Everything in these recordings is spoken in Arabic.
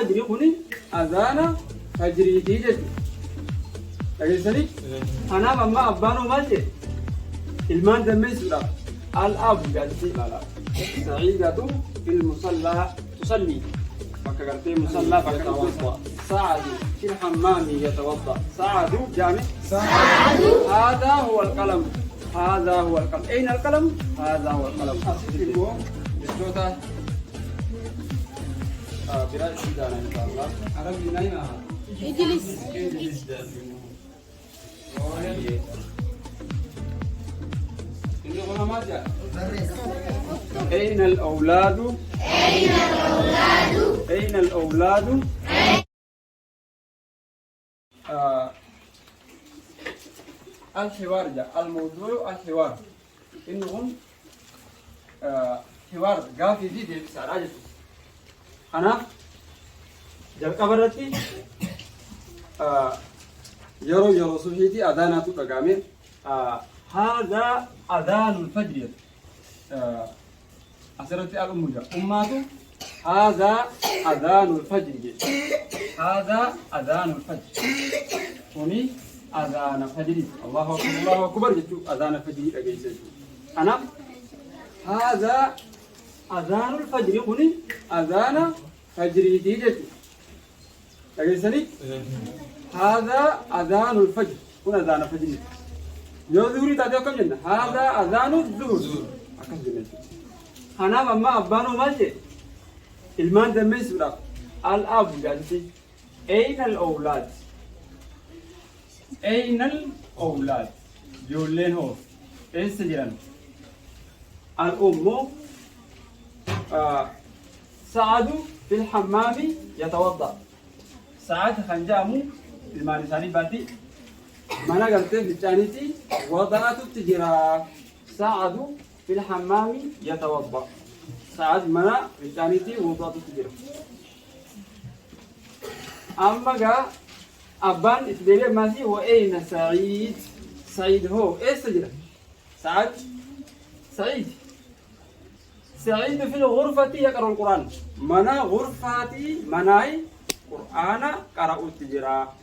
الفجر يقولي أذان فجري تيجي أجلسني أنا ماما أبانو ماجي المان دمي سورة الأب قالتي لا سعيدة في المصلى تصلي فكرتي مصلى فكرتي سعد في الحمام يتوضأ سعد جامع سعد هذا هو القلم هذا هو القلم أين القلم هذا هو القلم أصدقوا بالجوتة برأي سيدنا إن شاء الله عربي نايمة اجلس أين الأولاد أين الأولاد أين الأولاد الحوار جاء الموضوع الحوار إنهم حوار قافي دي بسعراجة أنا جل قبرتي يرو صحيتي أذانات تقامي هذا أذان الفجر أسرتي الأمة أمته هذا أذان الفجر هذا أذان الفجر هوني أذان الفجر الله أكبر الله أكبر جتو أذان الفجر أجيسه أنا هذا أذان الفجر هوني أذان فجر تيجي أجيسني هذا أذان الفجر هنا أذان الفجر يوذوري تاديو كم جنة هذا أذان الظهر أكم جنة أنا ماما أبانو ماجي المان دمي سورة الأب قالتي أين الأولاد أين الأولاد يولين هو إيش سجلان الأم سعد في الحمام يتوضأ سعد خنجامو المارساني باتي مانا قلت في الثانيتي وضعت التجرى سعد في الحمام يتوضأ سعد مانا في الثانيتي وضعت التجرى أما قا أبان إتبالي ماسي وأين سعيد سعيد هو إيه سجرى سعد سعيد سعيد في الغرفة يقرأ القرآن مانا غرفتي مناي قرآن قرأ التجرى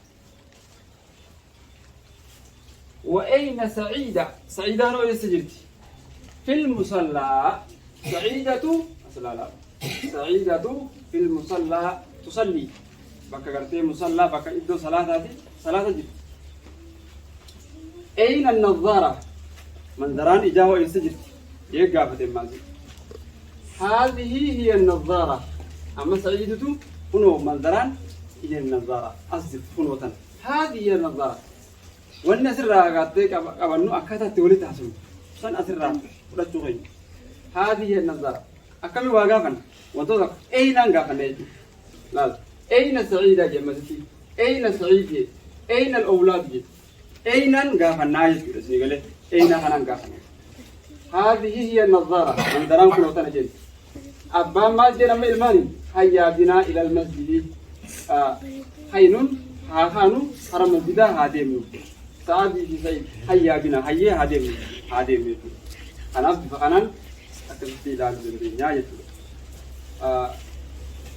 وأين سعيدة سعيدة نو يسجلتي في المصلى سعيدة لا سعيدة في المصلى تصلي بك قرتي مصلى بك إدو صلاة هذه صلاة جد أين النظارة منظران إجاوة يسجلتي يقافة المازي هذه هي النظارة أما سعيدة هنا منظران هي النظارة أصدق هنا هذه هي النظارة والنسر راقاتك أبنو أكثر تولي تحسن سن أسر راق ولا تغير هذه هي النظارة أكمل واقفا وانتظر أين أنقفا لا أين سعيدة جمالتي أين سعيد أين الأولاد أين أنقفا نايس كده أين أنقفا هذه هي النظارة من درام كل وطن جيد أبا ما جينا من الماني هيا بنا إلى المسجد حينون هاخانو حرم المسجد هاديمو سعدي في سعيد هيا بنا هيا هاديمو أنا فخنان أكلتي لازم الدنيا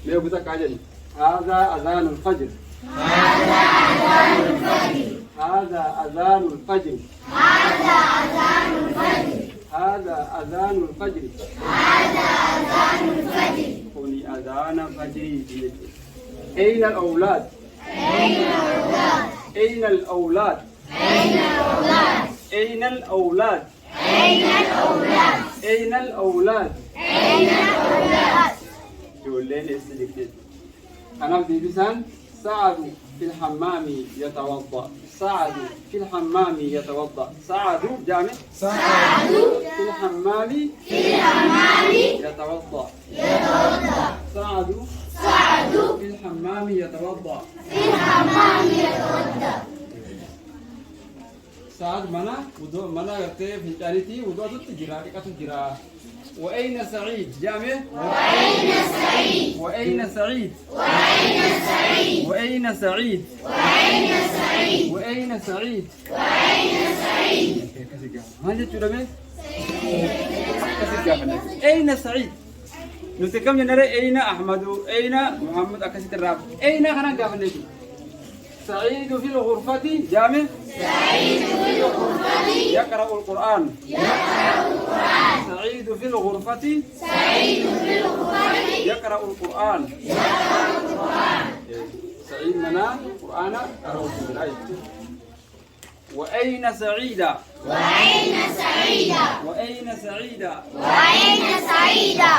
ليه بتاع كاجل هذا أذان الفجر هذا أذان الفجر هذا أذان الفجر هذا أذان الفجر هذا أذان الفجر هذا أذان الفجر قولي أذان فجري أين الأولاد أين الأولاد أين الأولاد أين الأولاد أين الأولاد أين الأولاد أين الأولاد أين الأولاد جولين استجكت أنا في بسان سعد في الحمام يتوضأ سعد في الحمام يتوضأ سعد جامع سعد في الحمام يتوضأ سعد في الحمام يتوضأ في الحمام يتوضأ سعد منا وضوء منا يرتي في جارتي وضوء تجرا تجرا وأين سعيد جامع وأين سعيد وأين سعيد وأين سعيد وأين سعيد وأين سعيد وأين سعيد وأين سعيد ما جت ولا أين سعيد نتكلم جنري أين أحمد أين محمد أكسيت الراب أين خنا قابل سعيد في الغرفة جامع سعيد في الغرفة يقرأ القرآن يقرأ القرآن سعيد في الغرفة سعيد في الغرفة يقرأ القرآن يقرأ القرآن سعيد منا القرآن قرأه في الآية وأين سعيدة وأين سعيدة وأين سعيدة وأين سعيدة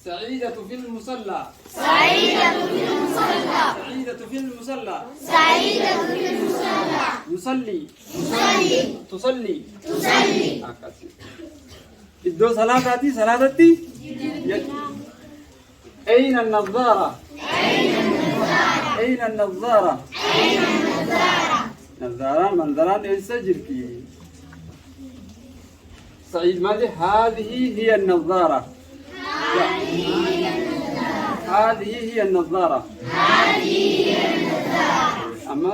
سعيدة في المصلى سعيدة في المصلى سعيدة في المصلى سعيدة في المصلى يصلي تصلي تصلي تصلي إدو صلاتي صلاتي أين النظارة أين النظارة أين النظارة أين النظارة نظارة منظران السجل فيه سعيد ماذا هذه هي النظارة هذه هي النظارة هذه هي النظارة أما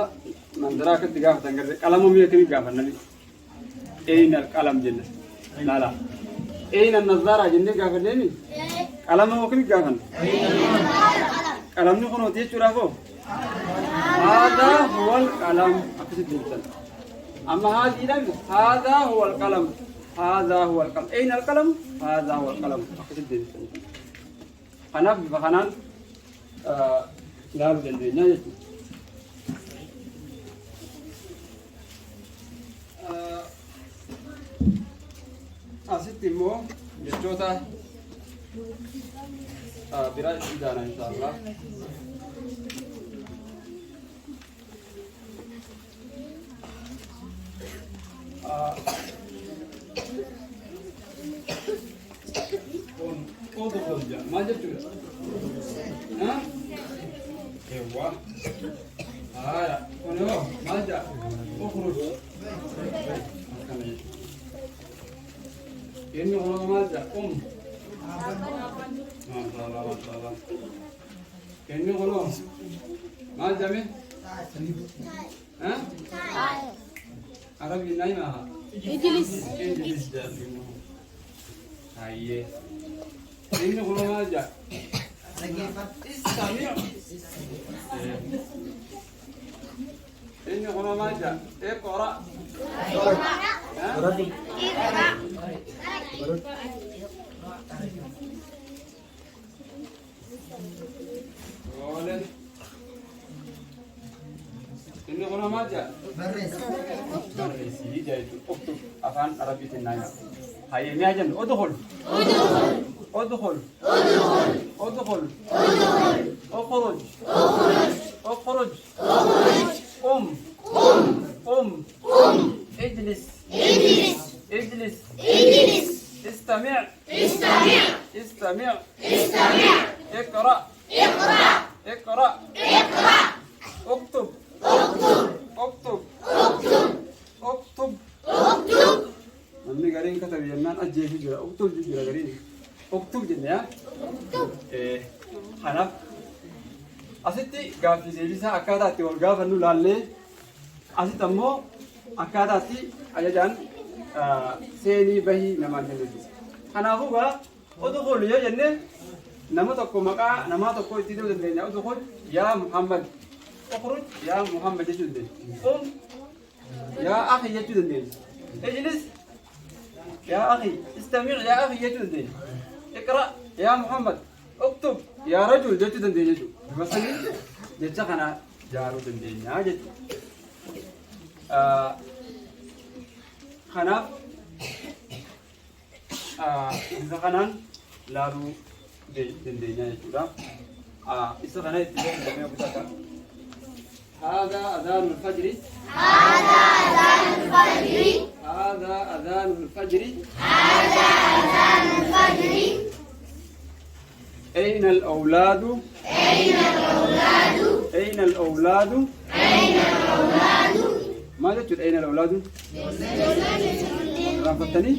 منظرة كتجاه تنقل قلمهم يكمل جاه النبي أين القلم جنة لا لا أين النظارة جنة جاه النبي قلمهم يكمل جاه قلم نكون وديه شرافه هذا هو القلم أقصد جدا أما هذه لم هذا هو القلم هذا هو القلم أين القلم هذا هو القلم أقصد جدا أنا بفخنان لا بجلبينا يجي أسيت مو جوتا براء إدانا إن شاء الله ادخل جاء ما جبت ها ايوه هاي هنا ما جاء اخرج إنه هنا ما جاء ما شاء الله ما شاء الله إنه هنا ما جاء من ها عربي نايمة اجلس إنجليز جاء هاي إنه هنا ما جاء استمع إنه هنا ما جاء اقرأ اقرأ قول إنه هنا ما جاء برسي جاي اكتب أفان عربي النايمة هاي مياجن ادخل ادخل ادخل اخرج اخرج قم اجلس اجلس استمع اقرأ اكتب namni gariin katabe jennaan ajjeefi jira uktub jira gariin uktub jenne yaa kanaaf asitti gaaffii deebisaa akkaataa itti wal gaafannu laallee asitti ammoo akkaataa itti ajajaan seenii bahii namaan kennuti kanaafuu gaa udkhul yoo jenne nama tokko maqaa namaa tokko itti hidhuu dandeenya udkhul yaa muhammad ukhruj yaa muhammad jechuu dandeenya qum yaa akhi jechuu dandeenya اجلس يا أخي استمع يا أخي جدد اقرأ يا محمد اكتب يا رجل جدد جدد مثلا جتخنا جارو دندين يا جد خناف إذا خنان لارو دندين يا جد إذا خنا هذا أذان الفجر هذا أذان الفجر هذا أذان الفجر هذا أذان الفجر أين الأولاد أين الأولاد أين الأولاد أين الأولاد ماذا تقول أين الأولاد؟ رافضتني؟